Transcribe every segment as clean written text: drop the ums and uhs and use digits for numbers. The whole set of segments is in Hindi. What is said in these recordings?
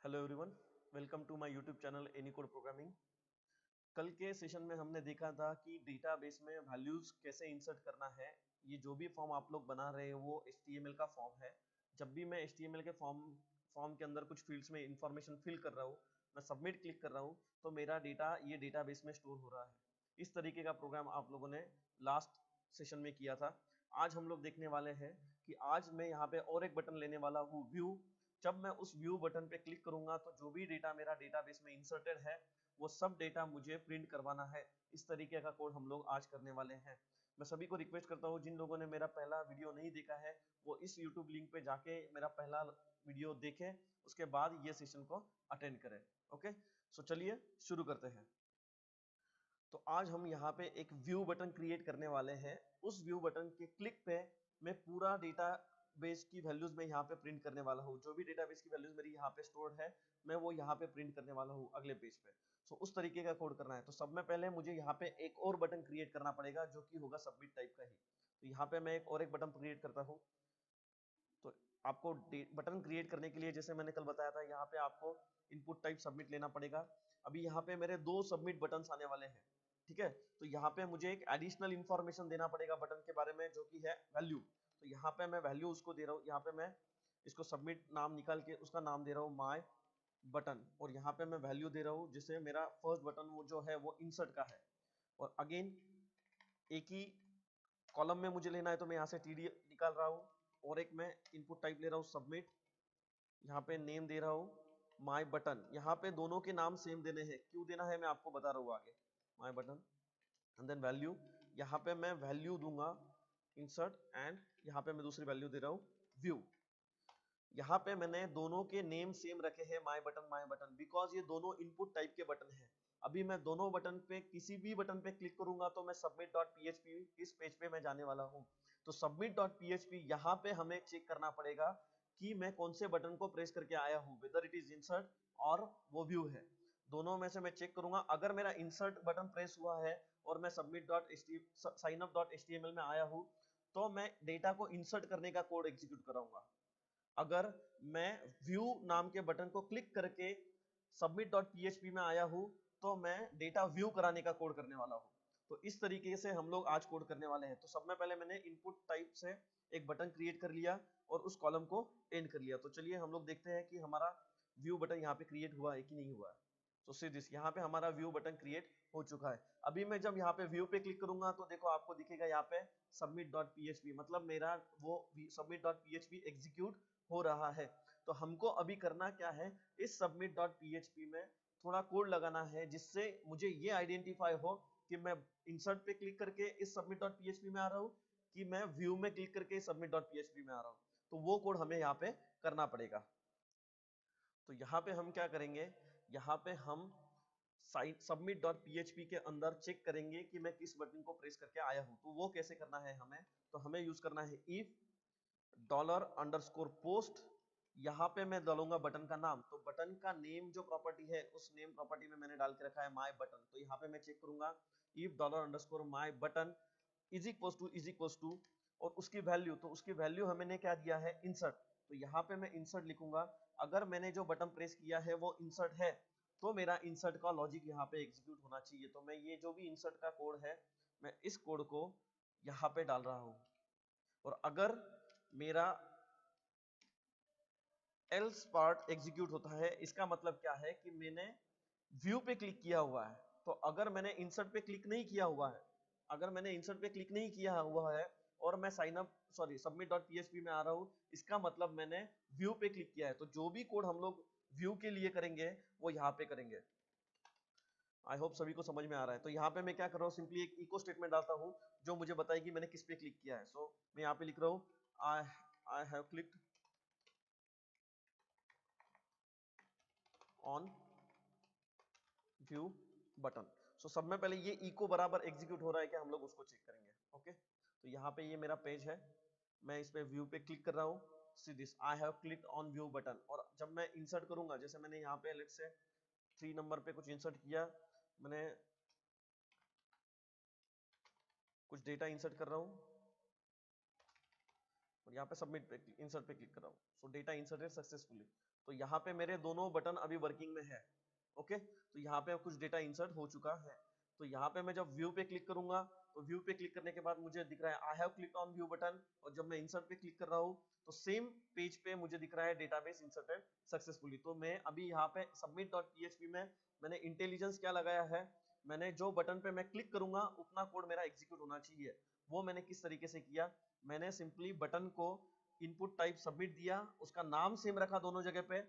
Hello everyone, welcome to my YouTube channel Anycode programming. कल के सेशन में हमने देखा था कि डेटाबेस में वैल्यूज कैसे इंसर्ट करना है। ये जो भी फॉर्म आप लोग बना रहे हैं वो HTML का फॉर्म है। जब भी मैं HTML के फॉर्म के अंदर कुछ फील्ड्स में इंफॉर्मेशन फिल कर रहा हूँ, मैं सबमिट क्लिक कर रहा हूँ, तो मेरा डेटा ये डेटाबेस में स्टोर हो रहा है। इस तरीके का प्रोग्राम आप लोगों ने लास्ट सेशन में किया था। आज हम लोग देखने वाले हैं कि आज मैं यहाँ पे और एक बटन लेने वाला हूँ, व्यू। जब मैं उस व्यू बटन पे क्लिक करूंगा तो जो भी डेटा मेरा डेटाबेस में इंसर्टेड है वो सब डेटा मुझे प्रिंट करवाना है। इस तरीके का कोड हम लोग आज करने वाले हैं। मैं सभी को रिक्वेस्ट करता हूँ, जिन लोगों ने मेरा पहला वीडियो नहीं देखा है वो इस यूट्यूब लिंक पे जाके मेरा पहला वीडियो देखें, उसके बाद ये सेशन को अटेंड करें। ओके, सो चलिए शुरू करते हैं। तो आज हम यहाँ पे एक व्यू बटन क्रिएट करने वाले हैं। उस व्यू बटन के क्लिक पे मैं पूरा डेटा बेस की वैल्यूज में यहाँ पे प्रिंट करने वाला हूँ। जो भी डेटाबेस की वैल्यूज मेरी यहाँ पे स्टोर्ड है मैं वो यहाँ पे प्रिंट करने वाला हूँ अगले पेज पे। सो उस तरीके का कोड करना है। तो सब में पहले मुझे यहाँ पे एक और बटन क्रिएट करना पड़ेगा जो कि होगा सबमिट टाइप का ही। तो यहाँ पे मैं एक बटन क्रिएट करता हूँ। तो आपको बटन क्रिएट करने के लिए जैसे मैंने कल बताया था, यहाँ पे आपको इनपुट टाइप सबमिट लेना पड़ेगा। अभी यहाँ पे मेरे दो सबमिट बटन आने वाले हैं, ठीक है। तो यहाँ पे मुझे एक एडिशनल इंफॉर्मेशन देना पड़ेगा बटन के बारे में जो कि है वैल्यू। तो यहाँ पे मैं वैल्यू उसको दे रहा हूँ। यहाँ पे मैं इसको सबमिट नाम निकाल के उसका नाम दे रहा हूँ माय बटन, और यहाँ पे मैं वैल्यू दे रहा हूँ जिससे मेरा फर्स्ट बटन वो जो है वो इंसर्ट का है। और अगेन एक ही कॉलम में मुझे लेना है तो मैं यहाँ से TD निकाल रहा हूँ, और एक मैं इनपुट टाइप ले रहा हूँ सबमिट। यहाँ पे नेम दे रहा हूँ माय बटन। यहाँ पे दोनों के नाम सेम देने हैं, क्यों देना है मैं आपको बता रहा हूँ आगे। My button and then value. यहाँ पे मैं वैल्यू दूंगा इंसर्ट, एंड यहाँ पे मैं दूसरी वैल्यू दे रहा हूँ व्यू। यहाँ पे मैंने दोनों के नेम सेम रखे हैं, माय बटन, बिकॉज ये दोनों इनपुट टाइप के बटन हैं। अभी मैं दोनों बटन पे किसी भी बटन पे क्लिक करूंगा तो मैं submit.php इस पेज पे मैं जाने वाला हूँ। तो submit.php यहाँ पे हमें चेक करना पड़ेगा कि मैं कौन से बटन को प्रेस करके आया हूँ, वेदर इट इज इंसर्ट और वो व्यू है। दोनों में से मैं चेक करूंगा। अगर मेरा इंसर्ट बटन प्रेस हुआ है और मैं signup.html में आया हूँ तो मैं डेटा को इंसर्ट करने का कोड एग्जीक्यूट कराऊंगा। अगर मैं व्यू नाम के बटन को क्लिक करके submit.php में आया हूं तो मैं डेटा व्यू कराने का कोड करने वाला हूं। तो इस तरीके से हम लोग आज कोड करने वाले हैं। तो सब में पहले मैंने इनपुट टाइप से एक बटन क्रिएट कर लिया और उस कॉलम को एंड कर लिया। तो चलिए हम लोग देखते हैं कि हमारा व्यू बटन यहाँ पे क्रिएट हुआ है कि नहीं हुआ है। तो सी दिस, यहाँ पे हमारा व्यू बटन क्रिएट हो चुका है। अभी मैं जब यहाँ पे व्यू पे क्लिक करूंगा तो देखो आपको दिखेगा यहाँ पे submit.php, मतलब मेरा वो submit.php एग्जीक्यूट हो रहा है। तो हमको अभी करना क्या है, इस submit.php में थोड़ा कोड लगाना है जिससे मुझे ये आइडेंटिफाई हो कि मैं इंसर्ट पे क्लिक करके इस submit.php में आ रहा हूँ कि मैं व्यू में क्लिक करके submit.php में आ रहा हूँ। तो वो कोड हमें यहाँ पे करना पड़ेगा। तो यहाँ पे हम क्या करेंगे, यहाँ पे हम submit.php के अंदर चेक करेंगे कि मैं किस बटन को प्रेस करके आया हूँ। तो वो कैसे करना है हमें, तो हमें यूज करना है if $_post। यहाँ पे मैं डालूंगा बटन का नाम। तो बटन का नेम जो प्रॉपर्टी है उस नेम प्रॉपर्टी में मैंने डाल के रखा है माय बटन। तो यहाँ पे मैं चेक करूंगा if $_my button is equal to और उसकी वैल्यू, तो उसकी वैल्यू हमने क्या दिया है, इंसर्ट। तो यहाँ पे मैं इंसर्ट लिखूंगा। अगर मैंने जो बटन प्रेस किया है वो इंसर्ट है तो मेरा इंसर्ट का लॉजिक यहाँ पे एग्जीक्यूट होना चाहिए। तो मैं ये जो भी इंसर्ट का कोड है मैं इस कोड को यहाँ पे डाल रहा हूँ। और अगर मेरा एल्स पार्ट एग्जीक्यूट होता है, इसका मतलब क्या है कि मैंने व्यू पे क्लिक किया हुआ है। तो अगर मैंने इंसर्ट पे क्लिक नहीं किया हुआ है, अगर मैंने इंसर्ट पे क्लिक नहीं किया हुआ है और मैं submit.php में आ रहा हूं, इसका मतलब मैंने व्यू पे क्लिक किया है। तो जो भी कोड हम लोग व्यू के लिए करेंगे वो यहाँ पे करेंगे। आई होप सभी को समझ में आ रहा है। तो यहाँ पे मैं क्या कर रहा हूँ, सिंपली एक इको स्टेटमेंट डालता हूँ जो मुझे बताए कि मैंने किस पे क्लिक किया है। सो मैं यहाँ पे लिख रहा हूँ I have clicked on view button. So सब में पहले ये इको बराबर एग्जीक्यूट हो रहा है कि हम लोग उसको चेक करेंगे। ओके, तो यहाँ पे ये मेरा पेज है, मैं इस पे व्यू पे क्लिक कर रहा हूँ। See this, I have clicked on view button. और जब मैं इंसर्ट करूंगा, जैसे मैंने यहाँ पे लेट्स से 3 नंबर पे कुछ इंसर्ट किया, मैंने कुछ डेटा इंसर्ट कर रहा हूँ और यहाँ पे सबमिट पे इंसर्ट पे क्लिक कर रहा हूँ। सो डेटा इंसर्टेड सक्सेसफुली। तो यहाँ पे मेरे दोनों बटन अभी वर्किंग में है। ओके, तो यहाँ पे कुछ डेटा इंसर्ट हो चुका है। तो यहाँ पे मैं जब व्यू पे क्लिक करूंगा तो व्यू पे क्लिक करने के बाद मुझे दिख रहा है I have click on view button, और जब मैं इंसर्ट पे क्लिक कर रहा हूँ तो सेम पेज पे मुझे दिख रहा है डेटाबेस इंसर्टेड सक्सेसफुली। तो मैं अभी यहाँ पे submit.php में मैंने इंटेलिजेंस क्या लगाया है, मैंने जो बटन पे मैं क्लिक करूंगा उतना कोड मेरा एग्जीक्यूट होना चाहिए। वो मैंने किस तरीके से किया, मैंने सिंपली बटन को इनपुट टाइप सबमिट दिया, उसका नाम सेम रखा दोनों जगह पे,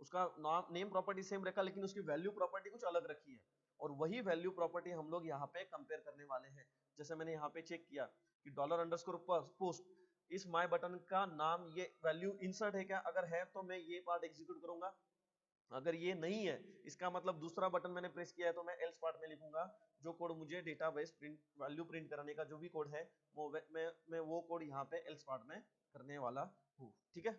उसका नाम नेम प्रॉपर्टी सेम रखा, लेकिन उसकी वैल्यू प्रॉपर्टी कुछ अलग रखी है। और वही वैल्यू प्रॉपर्टी हम लोग यहाँ पे कंपेयर करने वाले हैं। जैसे मैंने यहाँ पे चेक किया कि $_पोस्ट इस माय बटन का नाम ये वैल्यू इंसर्ट है क्या, अगर है तो मैं ये पार्ट एग्जीक्यूट करूंगा, अगर ये नहीं है इसका मतलब दूसरा बटन मैंने प्रेस किया है तो मैं एल्स पार्ट में लिखूंगा जो कोड मुझे डेटाबेस प्रिंट वैल्यू प्रिंट कराने का जो भी कोड है वो मैं वो कोड यहाँ पे एल्स पार्ट में करने वाला हूँ। ठीक है,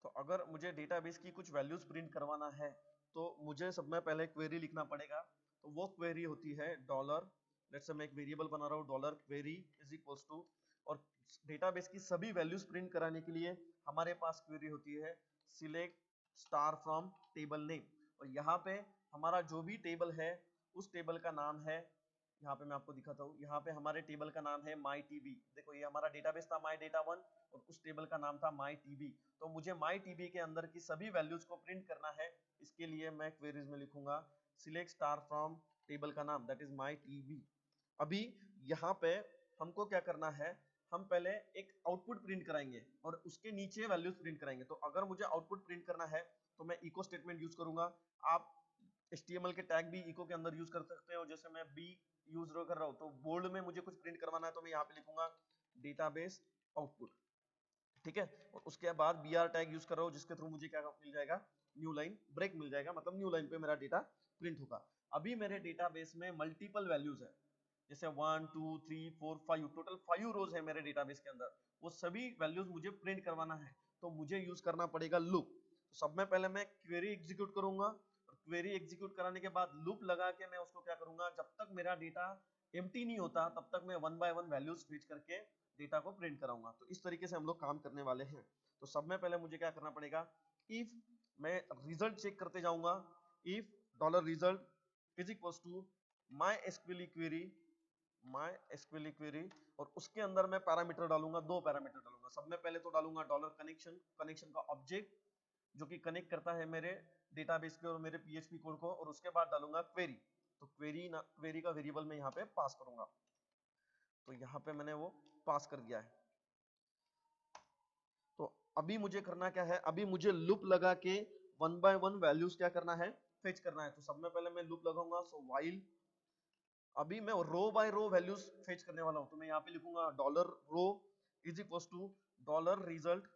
तो अगर मुझे डेटाबेस की कुछ वैल्यूज प्रिंट करवाना है तो मुझे सब में पहले क्वेरी लिखना पड़ेगा। तो वो क्वेरी होती है डॉलर, लेट्स से मैं एक वेरिएबल बना रहा हूँ dollar query is equals to, और डेटाबेस की सभी वैल्यूज प्रिंट कराने के लिए हमारे पास क्वेरी होती है select star from table name. और यहाँ पे हमारा जो भी टेबल है उस टेबल का नाम है, यहाँ पे मैं आपको दिखाता हूँ, यहाँ पे हमारे टेबल का नाम है माई टीबी। देखो ये हमारा डेटाबेस था माई डेटा वन और उस टेबल का नाम था माई टीबी। तो मुझे माई टीबी के अंदर की सभी वैल्यूज को प्रिंट करना है, इसके लिए मैं क्वेरीज में लिखूंगा सिलेक्ट स्टार फ्रॉम टेबल का नाम दैट इज माई टीबी। अभी यहाँ पे हमको क्या करना है, हम पहले एक आउटपुट प्रिंट कराएंगे और उसके नीचे वैल्यूज प्रिंट कराएंगे। तो अगर मुझे आउटपुट प्रिंट करना है तो मैं इको स्टेटमेंट यूज करूंगा। आप HTML के टैग भी इको के अंदर यूज कर सकते हो, जैसे मैं बी यूज कर रहा हूँ तो बोल्ड में मुझे कुछ प्रिंट करवाना है तो मैं यहाँ पे लिखूंगा डेटाबेस आउटपुट। ठीक है, और उसके बाद br टैग यूज कर रहा हूँ जिसके थ्रू मुझे क्या मिल जाएगा, न्यू लाइन ब्रेक मिल जाएगा, मतलब न्यू लाइन पे मेरा डेटा प्रिंट होगा। अभी मेरे डेटाबेस में मल्टीपल वैल्यूज है, जैसे 1 2 3 4 5 टोटल 5 रोज है मेरे डेटाबेस के अंदर, वो सभी वैल्यूज मुझे प्रिंट करवाना है तो मुझे यूज करना पड़ेगा लूप। तो सब में पहले मैं क्वेरी एग्जीक्यूट करूंगा और क्वेरी एग्जीक्यूट कराने के बाद लूप लगा के मैं उसको क्या करूंगा, जब तक मेरा डेटा एम्प्टी नहीं होता तब तक मैं one by one values feed करके डेटा को प्रिंट कराऊंगा। तो इस तरीके से हम लोग काम करने वाले हैं। तो सब में पहले मुझे क्या करना पड़ेगा, इफ मैं रिजल्ट चेक करते जाऊंगा, if dollar result is equals to MySQL query, और उसके अंदर मैं पैरामीटर डालूंगा, दो पैरामीटर डालूंगा। सब में पहले तो डालूंगा डॉलर कनेक्शन, कनेक्शन का ऑब्जेक्ट जो कि कनेक्ट करता है मेरे डेटाबेस के और मेरे PHP कोड को, और उसके बाद डालूंगा क्वेरी। तो क्वेरी का वेरिएबल मैं यहाँ पे पास करूंगा, तो यहाँ पे मैंने वो पास कर दिया है। तो अभी मुझे करना क्या है, अभी मुझे लूप लगा के वन बाय वन वैल्यूज क्या करना है, फेच करना है। तो सब में पहले मैं लूप लगाऊंगा, सो व्हाइल, अभी मैं row by row values fetch करने वाला हूं। तो मैं यहाँ पे लिखूंगा dollar row is equal to dollar result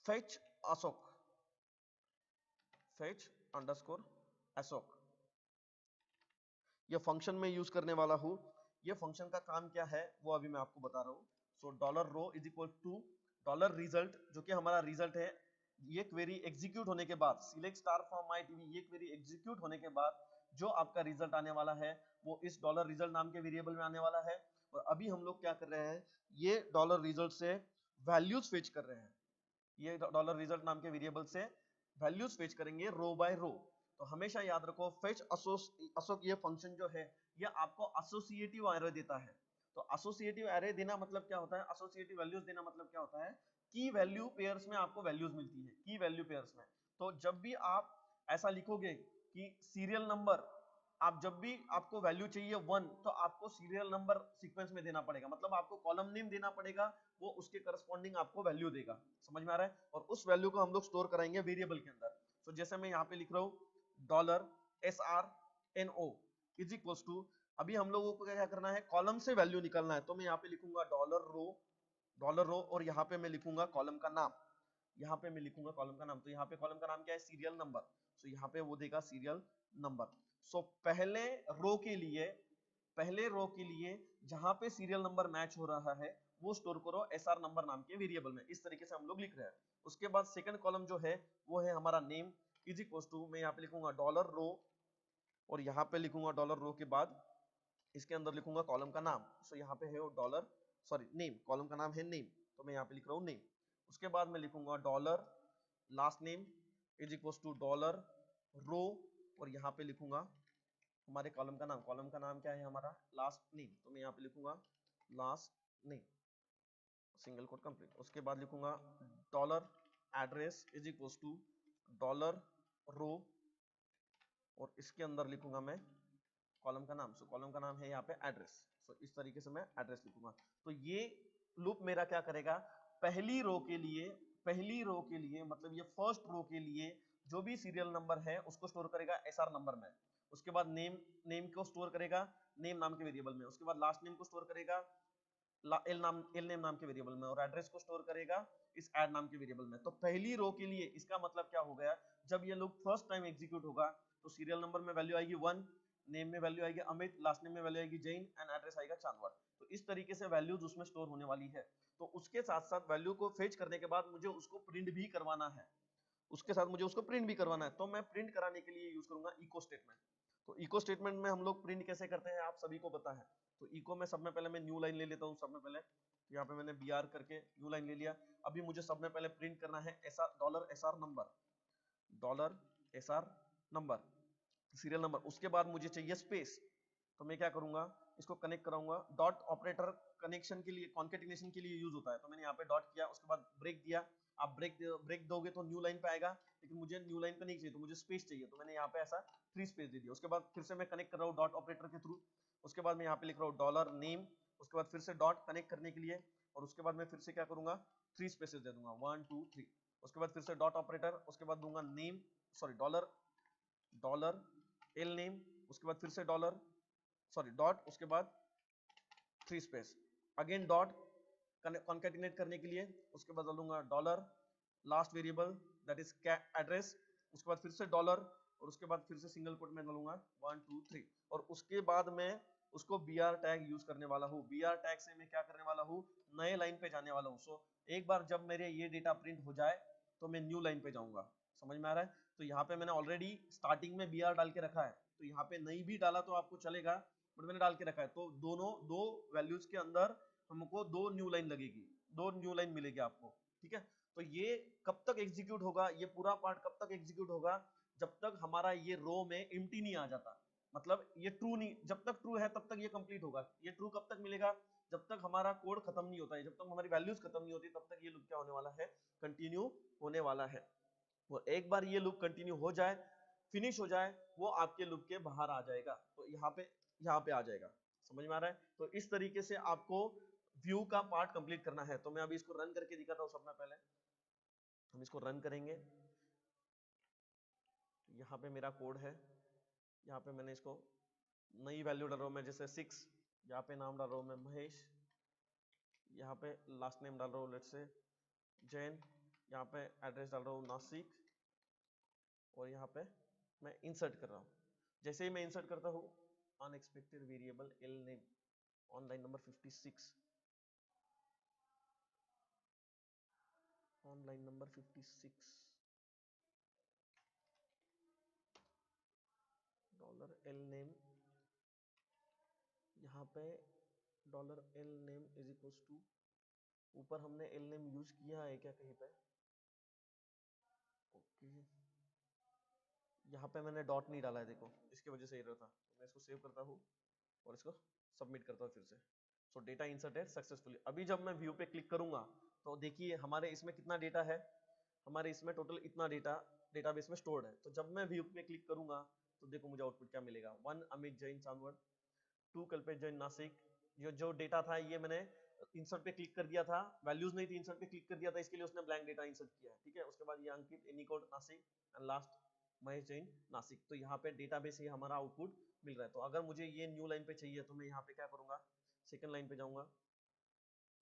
fetch assoc, fetch underscore assoc, ये फंक्शन में यूज करने वाला हूं। ये फंक्शन का काम क्या है वो अभी मैं आपको बता रहा हूं। So dollar row is equal to dollar result, जो कि हमारा रिजल्ट है, ये क्वेरी एग्जीक्यूट होने के बाद select star from my TV, ये क्वेरी एग्जीक्यूट होने के बाद जो आपका रिजल्ट आने वाला है वो इस डॉलर रिजल्ट नाम के वेरिएबल में आने वाला है। और अभी हम लोग क्या कर रहे हैं, ये डॉलर रिजल्ट से वैल्यूज फेच कर रहे हैं, ये डॉलर रिजल्ट नाम के वेरिएबल से वैल्यूज फेच करेंगे रो बाय रो। तो हमेशा याद रखो फेच अशोक ये फंक्शन जो है ये आपको एसोसिएटिव एरे देता है। तो एसोसिएटिव एरे देना मतलब क्या होता है, एसोसिएटिव वैल्यूज देना मतलब क्या होता है, की वैल्यू पेयर्स में आपको वैल्यूज मिलती है, की वैल्यू पेयर्स में। तो जब भी आप ऐसा लिखोगे कि सीरियल नंबर, आप जब भी आपको वैल्यू चाहिए 1 तो आपको सीरियल नंबर सीक्वेंस में देना पड़ेगा, मतलब आपको कॉलम नेम देना पड़ेगा, वो उसके करस्पॉन्डिंग आपको वैल्यू देगा। समझ में आ रहा है, और उस वैल्यू को हम लोग स्टोर कराएंगे वेरिएबल के अंदर। तो जैसे मैं यहाँ पे लिख रहा हूँ dollar SRNO is equal to, अभी हम लोगों को क्या करना है, कॉलम से वैल्यू निकालना है। तो मैं यहाँ पे लिखूंगा डॉलर रो और यहाँ पे मैं लिखूंगा कॉलम का नाम, यहाँ पे मैं लिखूंगा कॉलम का नाम। तो यहाँ पे कॉलम का नाम क्या है, सीरियल नंबर। सो यहाँ पे वो देगा सीरियल नंबर। सो पहले रो के लिए जहां पे सीरियल नंबर मैच हो रहा है वो स्टोर करो SR नंबर नाम के वेरिएबल में। इस तरीके से हम लोग लिख रहे हैं। उसके बाद सेकंड कॉलम जो है वो है हमारा नेम इज इक्वल टू, मैं यहाँ पे लिखूंगा डॉलर रो और यहाँ पे लिखूंगा डॉलर रो के बाद इसके अंदर लिखूंगा कॉलम का नाम। सो यहाँ पे है वो डॉलर नेम, कॉलम का नाम है नेम। तो तो मैं यहाँ पे लिख रहा हूँ नेम। उसके बाद मैं लिखूंगा dollar last name is equal to dollar row, और यहाँ पे लिखूंगा हमारे कॉलम का नाम। कॉलम का नाम क्या है हमारा? Last name. तो मैं यहाँ पे लिखूंगा last name single quote complete. उसके बाद लिखूंगा dollar address is equal to dollar row, और इसके अंदर लिखूंगा मैं कॉलम का नाम। सो कॉलम का नाम है यहाँ पे एड्रेस। सो इस तरीके से मैं एड्रेस लिखूंगा। तो ये लूप मेरा क्या करेगा, पहली रो के लिए मतलब ये फर्स्ट रो के लिए जो भी सीरियल नंबर है उसको स्टोर करेगा एसआर नंबर में। उसके बाद नेम को स्टोर करेगा नेम नाम के वेरिएबल में। उसके बाद लास्ट नेम को स्टोर करेगा एल नेम नाम के वेरिएबल में, और एड्रेस को स्टोर करेगा इस ऐड नाम के वेरिएबल में। तो पहली रो के लिए इसका मतलब क्या हो गया, जब ये लूप फर्स्ट टाइम एग्जीक्यूट होगा तो सीरियल नंबर में वैल्यू आएगी 1, नेम में वैल्यू आएगी अमित, लास्ट नेम में वैल्यू आएगी जैन, एंड एड्रेस आएगा चांदवड़। तो इस तरीके से वैल्यूज उसमें स्टोर होने वाली है। तो उसके साथ साथ वैल्यू को फेच करने के बाद मुझे उसको प्रिंट भी करवाना है, तो मैं प्रिंट कराने के लिए यूज करूंगा इको स्टेटमेंट। तो इको स्टेटमेंट में हम लोग प्रिंट कैसे करते हैं आप सभी को पता है। तो इको में सब में पहले मैं न्यू लाइन ले लेता हूँ। सब में पहले यहाँ पे मैंने br करके न्यू लाइन ले लिया। अभी मुझे सब में पहले प्रिंट करना है dollar SR number serial number. उसके बाद मुझे चाहिए स्पेस, तो मैं क्या करूंगा, इसको कनेक्ट कराऊंगा। डॉट ऑपरेटर कनेक्शन के लिए, कॉन्केटिनेशन के लिए यूज होता है। तो मैंने यहाँ पे डॉट किया, उसके बाद ब्रेक दिया। आप ब्रेक दोगे तो न्यू लाइन पे आएगा, लेकिन मुझे न्यू लाइन पे नहीं चाहिए, तो मुझे स्पेस चाहिए। तो मैंने यहाँ पे ऐसा 3 स्पेस दे दिया। उसके बाद फिर से मैं कनेक्ट कर रहा हूँ डॉट ऑपरेटर के थ्रू। उसके बाद मैं यहाँ पे लिख रहा हूँ डॉलर नेम, उसके बाद फिर से डॉट कनेक्ट करने के लिए, और उसके बाद मैं फिर से क्या करूंगा, 3 स्पेसेस दे दूंगा, 1 2 3। उसके बाद फिर से डॉट ऑपरेटर, उसके बाद दूंगा name, sorry dollar L name, उसके बाद फिर से डॉट, उसके बाद 3 स्पेस, अगेन डॉट कॉन्केटिनेट करने के लिए। उसके बाद डालूंगा dollar last variable that is address, उसके बाद फिर से डॉलर, और उसके बाद फिर से सिंगल कोट में डालूंगा 1 2 3, और उसके बाद मैं उसको br टैग यूज करने वाला हूँ। br टैग से मैं क्या करने वाला हूँ, नए लाइन पे जाने वाला हूँ। सो एक बार जब मेरे ये डेटा प्रिंट हो जाए तो मैं न्यू लाइन पे जाऊंगा। समझ में आ रहा है? तो यहाँ पे मैंने ऑलरेडी स्टार्टिंग में br डाल के रखा है, तो यहाँ पे नहीं भी डाला तो आपको चलेगा, बट मैंने डाल के रखा है। तो दो वैल्यूज के अंदर हमको 2 न्यू लाइन लगेगी, 2 न्यू लाइन मिलेगी आपको। ठीक है, तो ये कब तक एग्जीक्यूट होगा, ये पूरा पार्ट कब तक एग्जीक्यूट होगा, जब तक हमारा ये रो में एम्प्टी नहीं आ जाता। मतलब ये ट्रू नहीं, जब तक ट्रू है तब तक ये कंप्लीट होगा। ये ट्रू कब तक मिलेगा, जब तक हमारा कोड खत्म नहीं होता है, जब तक हमारी वैल्यूज खत्म नहीं होती, तब तक ये लूप क्या होने वाला है, कंटिन्यू होने वाला है। और एक बार ये लूप कंटिन्यू हो जाए, फिनिश हो जाए, वो आपके लूप के बाहर आ जाएगा। तो यहाँ पे आ जाएगा। समझ में आ रहा है? तो इस तरीके से आपको व्यू का पार्ट कंप्लीट करना है। तो मैं अभी इसको रन करके दिखाता हूँ। सबसे पहले हम इसको रन करेंगे। यहाँ पे मेरा कोड है, यहाँ पे मैंने इसको नई वैल्यू डाल रहा हूँ मैं, जैसे 6, यहाँ पे नाम डाल रहा हूँ मैं महेश, यहाँ पे लास्ट नेम डाल रहा हूँ लेट्स से जैन, यहाँ पे एड्रेस डाल रहा हूँ नासिक, और यहाँ पे मैं इंसर्ट कर रहा हूँ। जैसे ही मैं इंसर्ट करता हूँ, unexpected variable L name on line number 56, on line number 56 dollar L name, यहाँ पे dollar L name is equal to, ऊपर हमने एल नेम यूज किया है क्या कहीं पे? ओके, यहाँ पे मैंने डॉट नहीं डाला है, देखो इसकी वजह से एरर था। तो मैं इसको सेव करता हूँ और इसको सबमिट करता हूँ फिर से। सो डेटा इंसर्टेड सक्सेसफुली। अभी जब मैं व्यू पे क्लिक करूंगा तो देखिए हमारे इसमें कितना डेटा है, हमारे इसमें टोटल इतना डेटा डेटाबेस में स्टोर्ड है। तो जब मैं व्यू पे क्लिक करूंगा तो देखो मुझे आउटपुट क्या मिलेगा, 1 अमित जैन चांदवड़, 2 कल्पेश जैन नासिक। जो डेटा था ये मैंने इंसर्ट पे क्लिक कर दिया था, वैल्यूज नहीं थी, इंसर्ट पे क्लिक कर दिया था, इसके लिए उसने ब्लैंक डेटा इंसर्ट किया है। ठीक है, उसके बाद ये अंकित एनीकोड नासिक एंड लास्ट महेश जैन नासिक। तो यहाँ पे डेटाबेस ये हमारा आउटपुट मिल रहा है। तो अगर मुझे ये न्यू लाइन पे चाहिए तो मैं यहाँ पे क्या करूंगा, सेकंड लाइन पे जाऊंगा,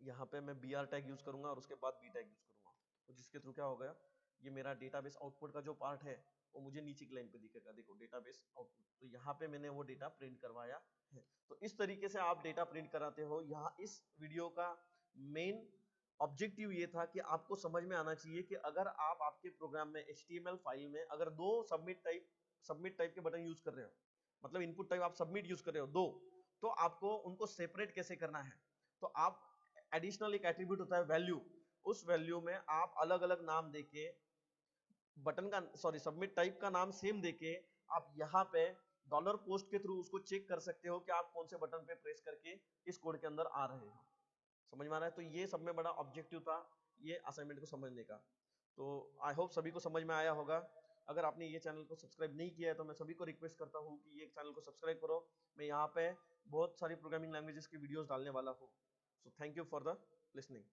यहाँ पे मैं br टैग यूज करूंगा और उसके बाद b टैग यूज करूंगा। तो जिसके थ्रू क्या हो गया, ये मेरा डेटाबेस आउटपुट का जो पार्ट है वो मुझे नीचे की लाइन पे दिखेगा। देखो डेटाबेस आउटपुट, तो यहाँ पे मैंने वो डेटा प्रिंट करवाया है। तो इस तरीके से आप डेटा प्रिंट कराते हो। यहाँ इस वीडियो का मेन ऑब्जेक्टिव ये था कि आपको समझ में आना चाहिए कि अगर आप आपके प्रोग्राम में HTML फाइल में अगर 2 सबमिट टाइप के बटन यूज कर रहे हो, मतलब इनपुट टाइप आप सबमिट यूज कर रहे हो 2, तो आपको उनको सेपरेट कैसे करना है। तो आप एडिशनल एक एट्रीब्यूट होता है वैल्यू, उस वैल्यू में आप अलग अलग नाम देके बटन का सबमिट टाइप का नाम सेम देके आप यहाँ पे डॉलर पोस्ट के थ्रू उसको चेक कर सकते हो कि आप कौन से बटन पे प्रेस करके इस कोड के अंदर आ रहे हो। समझ में आ रहा है? तो ये सब में बड़ा ऑब्जेक्टिव था ये असाइनमेंट को समझने का। तो आई होप सभी को समझ में आया होगा। अगर आपने ये चैनल को सब्सक्राइब नहीं किया है तो मैं सभी को रिक्वेस्ट करता हूँ कि ये चैनल को सब्सक्राइब करो। मैं यहाँ पे बहुत सारी प्रोग्रामिंग लैंग्वेजेस की वीडियोस डालने वाला हूँ। So thank you for the listening.